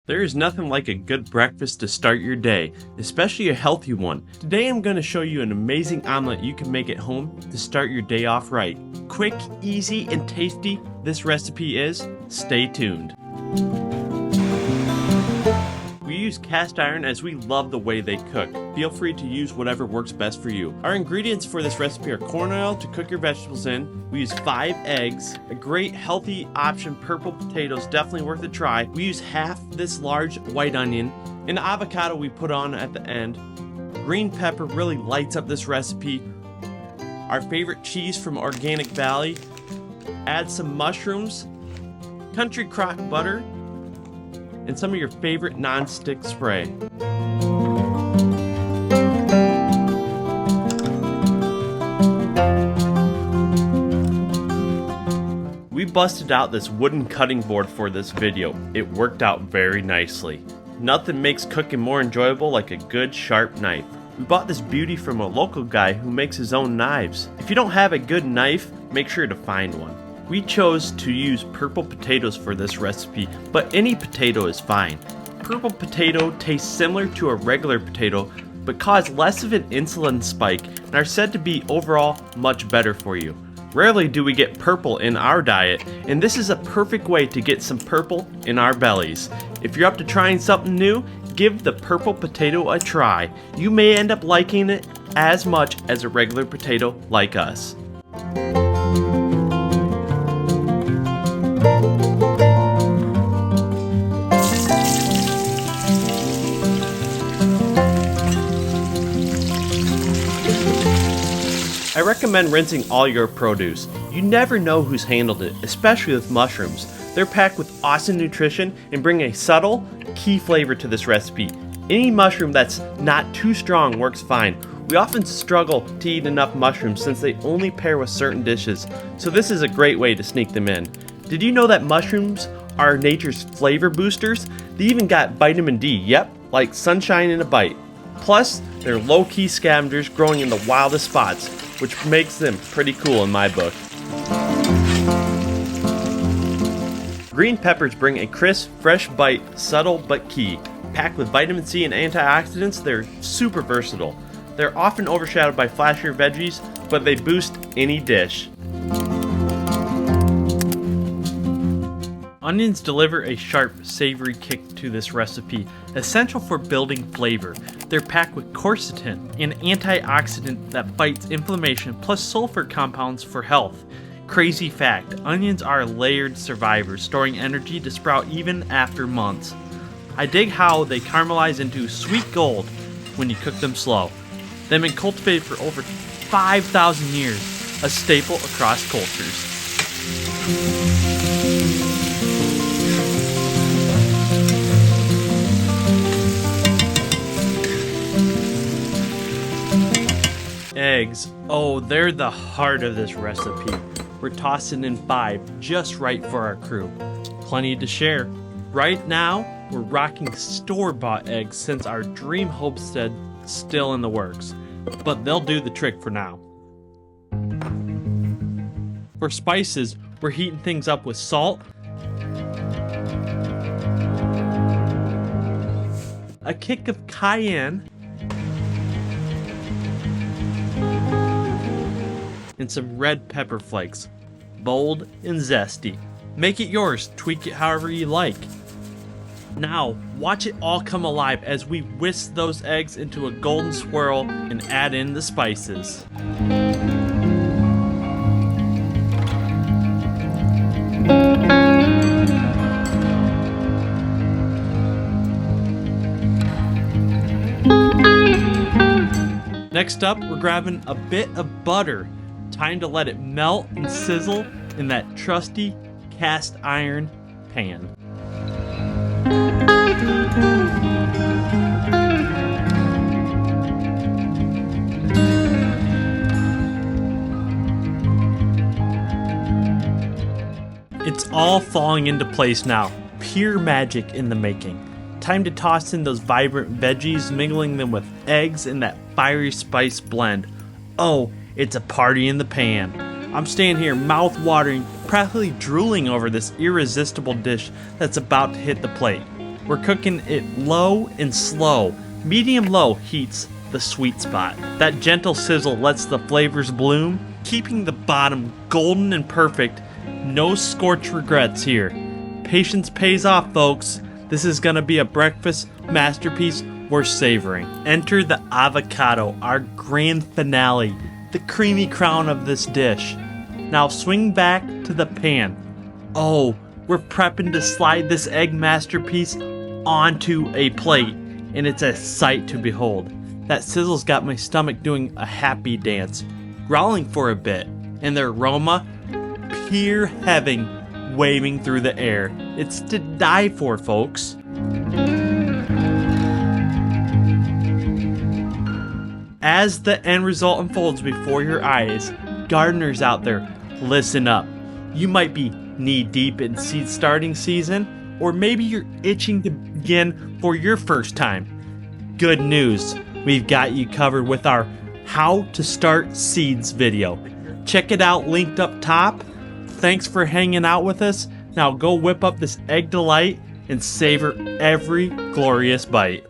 There is nothing like a good breakfast to start your day, especially a healthy one. Today I'm going to show you an amazing omelet you can make at home to start your day off right. Quick, easy, and tasty this recipe is. Stay tuned. We use cast iron as we love the way they cook. Feel free to use whatever works best for you. Our ingredients for this recipe are corn oil to cook your vegetables in. We use 5 eggs. A great healthy option, purple potatoes, definitely worth a try. We use half this large white onion. An avocado we put on at the end. Green pepper really lights up this recipe. Our favorite cheese from Organic Valley. Add some mushrooms. Country crock butter. And some of your favorite non-stick spray. We busted out this wooden cutting board for this video. It worked out very nicely. Nothing makes cooking more enjoyable like a good sharp knife. We bought this beauty from a local guy who makes his own knives. If you don't have a good knife, make sure to find one. We chose to use purple potatoes for this recipe, but any potato is fine. Purple potato tastes similar to a regular potato, but cause less of an insulin spike and are said to be overall much better for you. Rarely do we get purple in our diet, and this is a perfect way to get some purple in our bellies. If you're up to trying something new, give the purple potato a try. You may end up liking it as much as a regular potato like us. I recommend rinsing all your produce. You never know who's handled it, especially with mushrooms. They're packed with awesome nutrition and bring a subtle, key flavor to this recipe. Any mushroom that's not too strong works fine. We often struggle to eat enough mushrooms since they only pair with certain dishes, so this is a great way to sneak them in. Did you know that mushrooms are nature's flavor boosters? They even got vitamin D, yep, like sunshine in a bite. Plus, they're low-key scavengers growing in the wildest spots, which makes them pretty cool in my book. Green peppers bring a crisp, fresh bite, subtle but key. Packed with vitamin C and antioxidants, they're super versatile. They're often overshadowed by flashier veggies, but they boost any dish. Onions deliver a sharp, savory kick to this recipe, essential for building flavor. They're packed with quercetin, an antioxidant that fights inflammation, plus sulfur compounds for health. Crazy fact, onions are layered survivors, storing energy to sprout even after months. I dig how they caramelize into sweet gold when you cook them slow. They've been cultivated for over 5,000 years, a staple across cultures. Eggs, oh, they're the heart of this recipe. We're tossing in 5, just right for our crew. Plenty to share. Right now, we're rocking store-bought eggs since our dream homestead is still in the works, but they'll do the trick for now. For spices, we're heating things up with salt, a kick of cayenne, and some red pepper flakes. Bold and zesty. Make it yours, tweak it however you like. Now, watch it all come alive as we whisk those eggs into a golden swirl and add in the spices. Next up, we're grabbing a bit of butter. Time to let it melt and sizzle in that trusty cast iron pan. It's all falling into place now. Pure magic in the making. Time to toss in those vibrant veggies, mingling them with eggs in that fiery spice blend. Oh, it's a party in the pan. I'm staying here mouth-watering, practically drooling over this irresistible dish that's about to hit the plate. We're cooking it low and slow. Medium-low heats the sweet spot. That gentle sizzle lets the flavors bloom, keeping the bottom golden and perfect. No scorched regrets here. Patience pays off, folks. This is gonna be a breakfast masterpiece worth savoring. Enter the avocado, our grand finale, the creamy crown of this dish. Now swing back to the pan. Oh, we're prepping to slide this egg masterpiece onto a plate, and it's a sight to behold. That sizzle's got my stomach doing a happy dance, growling for a bit, and the aroma, pure heaven, waving through the air. It's to die for, folks. As the end result unfolds before your eyes, gardeners out there, listen up. You might be knee-deep in seed starting season, or maybe you're itching to begin for your first time. Good news, we've got you covered with our How to Start Seeds video. Check it out, linked up top. Thanks for hanging out with us. Now go whip up this egg delight and savor every glorious bite.